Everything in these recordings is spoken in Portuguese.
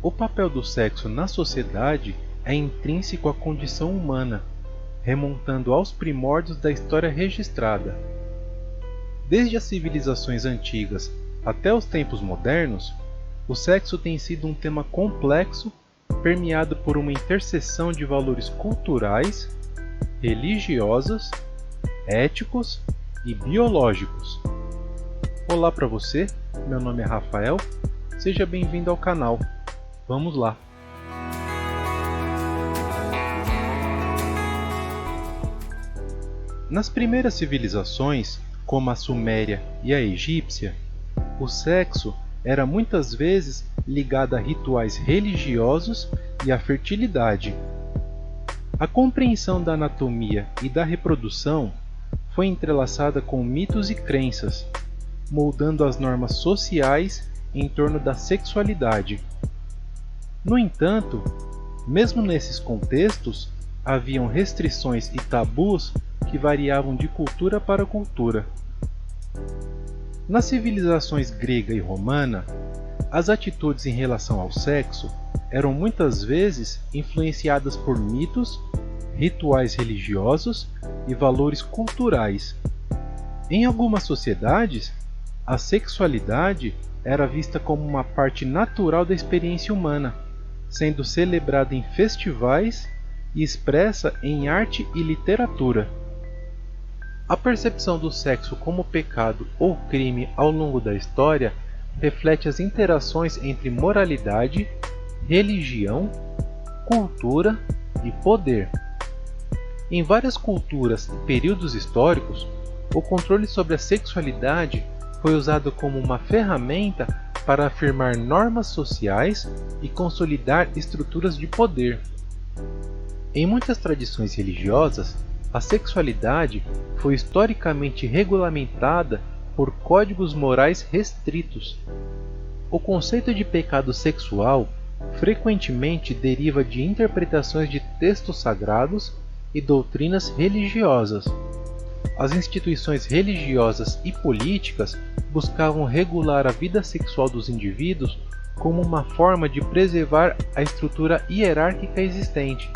O papel do sexo na sociedade é intrínseco à condição humana, remontando aos primórdios da história registrada. Desde as civilizações antigas até os tempos modernos, o sexo tem sido um tema complexo, permeado por uma interseção de valores culturais, religiosos, éticos e biológicos. Olá para você, meu nome é Rafael, seja bem-vindo ao canal. Vamos lá! Nas primeiras civilizações, como a Suméria e a egípcia, o sexo era muitas vezes ligado a rituais religiosos e à fertilidade. A compreensão da anatomia e da reprodução foi entrelaçada com mitos e crenças, moldando as normas sociais em torno da sexualidade. No entanto, mesmo nesses contextos, haviam restrições e tabus que variavam de cultura para cultura. Nas civilizações grega e romana, as atitudes em relação ao sexo eram muitas vezes influenciadas por mitos, rituais religiosos e valores culturais. Em algumas sociedades, a sexualidade era vista como uma parte natural da experiência humana, sendo celebrada em festivais e expressa em arte e literatura. A percepção do sexo como pecado ou crime ao longo da história reflete as interações entre moralidade, religião, cultura e poder. Em várias culturas e períodos históricos, o controle sobre a sexualidade foi usado como uma ferramenta para afirmar normas sociais e consolidar estruturas de poder. Em muitas tradições religiosas, a sexualidade foi historicamente regulamentada por códigos morais restritos. O conceito de pecado sexual frequentemente deriva de interpretações de textos sagrados e doutrinas religiosas. As instituições religiosas e políticas buscavam regular a vida sexual dos indivíduos como uma forma de preservar a estrutura hierárquica existente.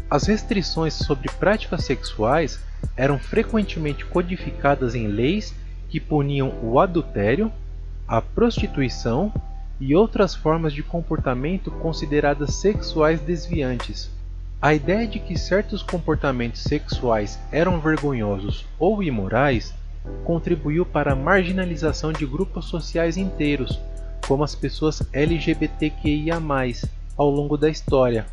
As restrições sobre práticas sexuais eram frequentemente codificadas em leis que puniam o adultério, a prostituição e outras formas de comportamento consideradas sexuais desviantes. A ideia de que certos comportamentos sexuais eram vergonhosos ou imorais contribuiu para a marginalização de grupos sociais inteiros, como as pessoas LGBTQIA+, ao longo da história.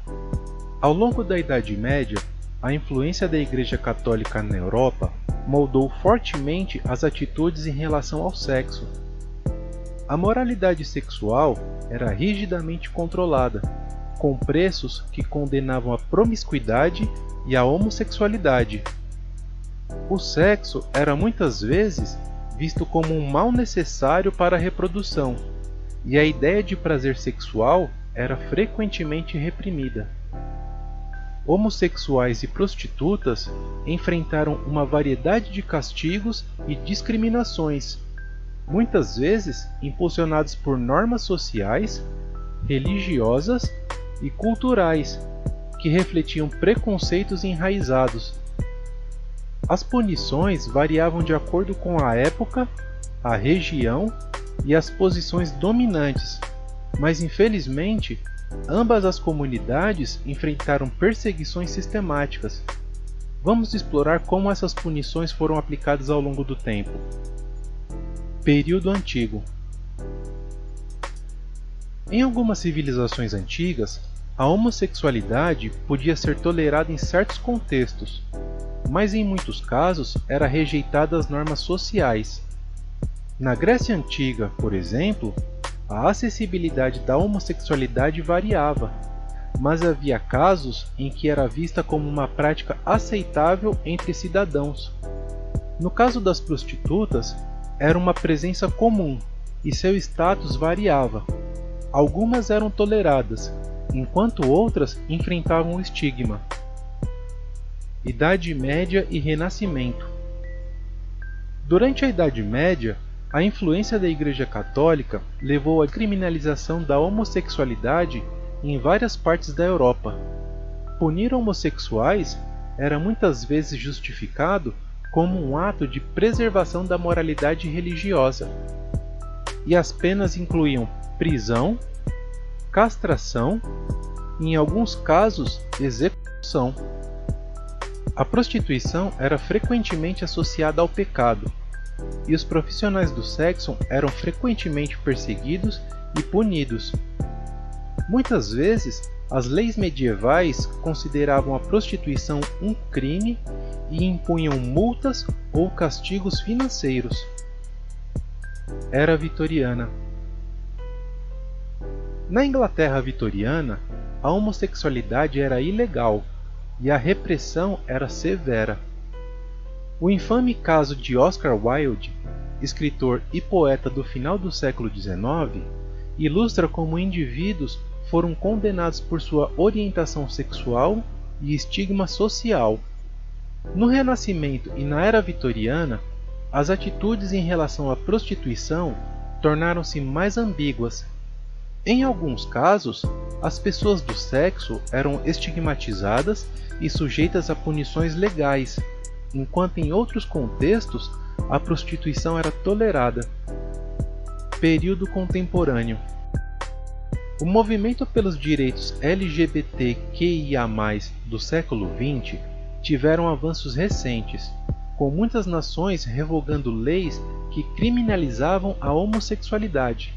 Ao longo da Idade Média, a influência da Igreja Católica na Europa moldou fortemente as atitudes em relação ao sexo. A moralidade sexual era rigidamente controlada, com preços que condenavam a promiscuidade e a homossexualidade. O sexo era muitas vezes visto como um mal necessário para a reprodução, e a ideia de prazer sexual era frequentemente reprimida. Homossexuais e prostitutas enfrentaram uma variedade de castigos e discriminações, muitas vezes impulsionados por normas sociais, religiosas e culturais que refletiam preconceitos enraizados. As punições variavam de acordo com a época, a região e as posições dominantes, mas infelizmente ambas as comunidades enfrentaram perseguições sistemáticas. Vamos explorar como essas punições foram aplicadas ao longo do tempo. Período Antigo. Em algumas civilizações antigas, a homossexualidade podia ser tolerada em certos contextos, mas em muitos casos era rejeitada às normas sociais. Na Grécia Antiga, por exemplo, a acessibilidade da homossexualidade variava, mas havia casos em que era vista como uma prática aceitável entre cidadãos. No caso das prostitutas, era uma presença comum e seu status variava. Algumas eram toleradas, enquanto outras enfrentavam o estigma. Idade Média e Renascimento. Durante a Idade Média, A influência da Igreja Católica levou à criminalização da homossexualidade em várias partes da Europa. Punir homossexuais era muitas vezes justificado como um ato de preservação da moralidade religiosa, e as penas incluíam prisão, castração e, em alguns casos, execução. A prostituição era frequentemente associada ao pecado, e os profissionais do sexo eram frequentemente perseguidos e punidos. Muitas vezes, as leis medievais consideravam a prostituição um crime e impunham multas ou castigos financeiros. Era vitoriana. Na Inglaterra vitoriana, a homossexualidade era ilegal e a repressão era severa. O infame caso de Oscar Wilde, escritor e poeta do final do século XIX, ilustra como indivíduos foram condenados por sua orientação sexual e estigma social. No Renascimento e na Era Vitoriana, as atitudes em relação à prostituição tornaram-se mais ambíguas. Em alguns casos, as pessoas do sexo eram estigmatizadas e sujeitas a punições legais, enquanto em outros contextos a prostituição era tolerada. Período contemporâneo. O movimento pelos direitos LGBTQIA+, do século XX tiveram avanços recentes, com muitas nações revogando leis que criminalizavam a homossexualidade.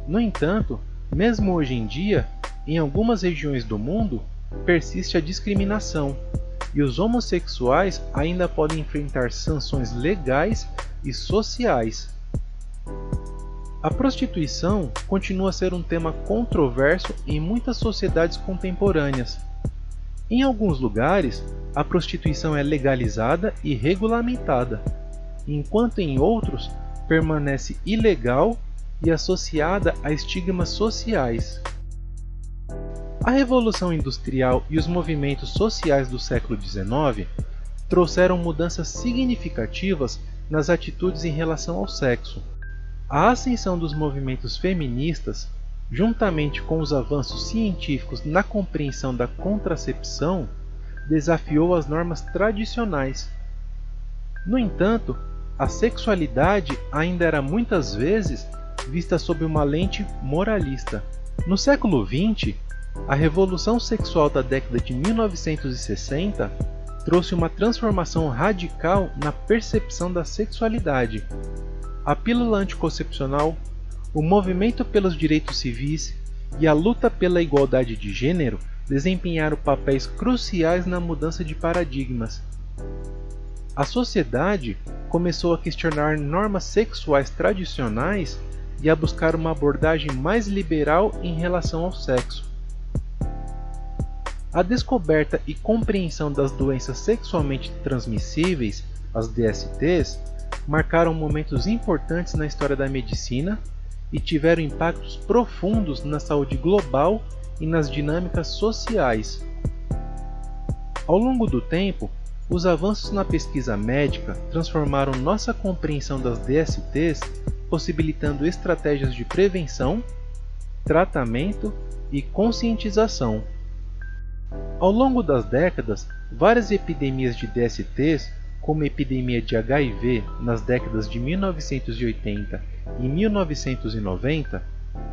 No entanto, mesmo hoje em dia, em algumas regiões do mundo, persiste a discriminação, e os homossexuais ainda podem enfrentar sanções legais e sociais. A prostituição continua a ser um tema controverso em muitas sociedades contemporâneas. Em alguns lugares, a prostituição é legalizada e regulamentada, enquanto em outros permanece ilegal e associada a estigmas sociais. A Revolução Industrial e os movimentos sociais do século XIX trouxeram mudanças significativas nas atitudes em relação ao sexo. A ascensão dos movimentos feministas, juntamente com os avanços científicos na compreensão da contracepção, desafiou as normas tradicionais. No entanto, a sexualidade ainda era muitas vezes vista sob uma lente moralista. No século XX, a revolução sexual da década de 1960 trouxe uma transformação radical na percepção da sexualidade. A pílula anticoncepcional, o movimento pelos direitos civis e a luta pela igualdade de gênero desempenharam papéis cruciais na mudança de paradigmas. A sociedade começou a questionar normas sexuais tradicionais e a buscar uma abordagem mais liberal em relação ao sexo. A descoberta e compreensão das doenças sexualmente transmissíveis, as DSTs, marcaram momentos importantes na história da medicina e tiveram impactos profundos na saúde global e nas dinâmicas sociais. Ao longo do tempo, os avanços na pesquisa médica transformaram nossa compreensão das DSTs, possibilitando estratégias de prevenção, tratamento e conscientização. Ao longo das décadas, várias epidemias de DSTs, como a epidemia de HIV nas décadas de 1980 e 1990,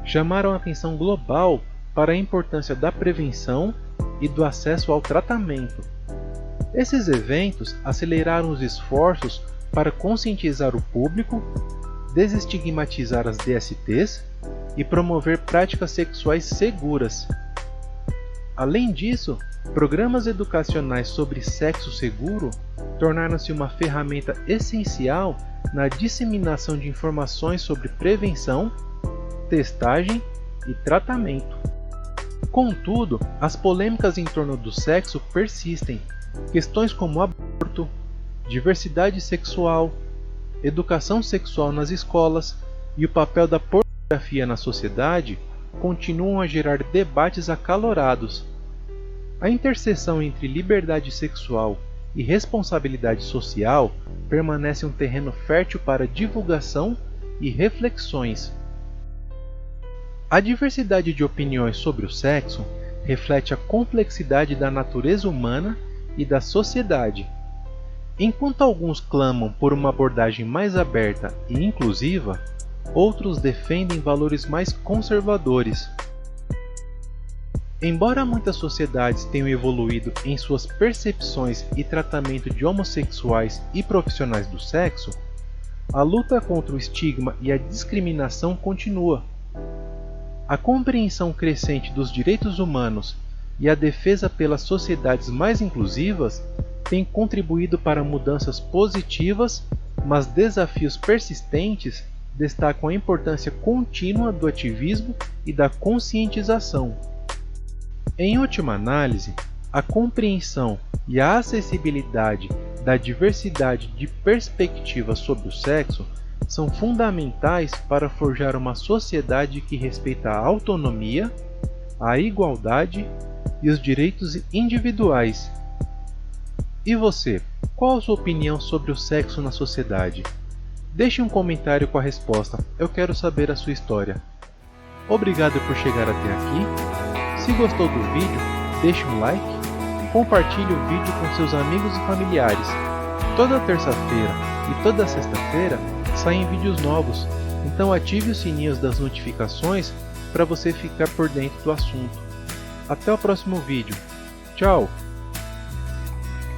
chamaram a atenção global para a importância da prevenção e do acesso ao tratamento. Esses eventos aceleraram os esforços para conscientizar o público, desestigmatizar as DSTs e promover práticas sexuais seguras. Além disso, programas educacionais sobre sexo seguro tornaram-se uma ferramenta essencial na disseminação de informações sobre prevenção, testagem e tratamento. Contudo, as polêmicas em torno do sexo persistem. Questões como aborto, diversidade sexual, educação sexual nas escolas e o papel da pornografia na sociedade continuam a gerar debates acalorados. A interseção entre liberdade sexual e responsabilidade social permanece um terreno fértil para divulgação e reflexões. A diversidade de opiniões sobre o sexo reflete a complexidade da natureza humana e da sociedade. Enquanto alguns clamam por uma abordagem mais aberta e inclusiva, outros defendem valores mais conservadores. Embora muitas sociedades tenham evoluído em suas percepções e tratamento de homossexuais e profissionais do sexo, a luta contra o estigma e a discriminação continua. A compreensão crescente dos direitos humanos e a defesa pelas sociedades mais inclusivas tem contribuído para mudanças positivas, mas desafios persistentes destacam a importância contínua do ativismo e da conscientização. Em última análise, a compreensão e a acessibilidade da diversidade de perspectivas sobre o sexo são fundamentais para forjar uma sociedade que respeita a autonomia, a igualdade e os direitos individuais. E você, qual a sua opinião sobre o sexo na sociedade? Deixe um comentário com a resposta, eu quero saber a sua história. Obrigado por chegar até aqui. Se gostou do vídeo, deixe um like, compartilhe o vídeo com seus amigos e familiares. Toda terça-feira e toda sexta-feira saem vídeos novos, então ative os sininhos das notificações para você ficar por dentro do assunto. Até o próximo vídeo. Tchau!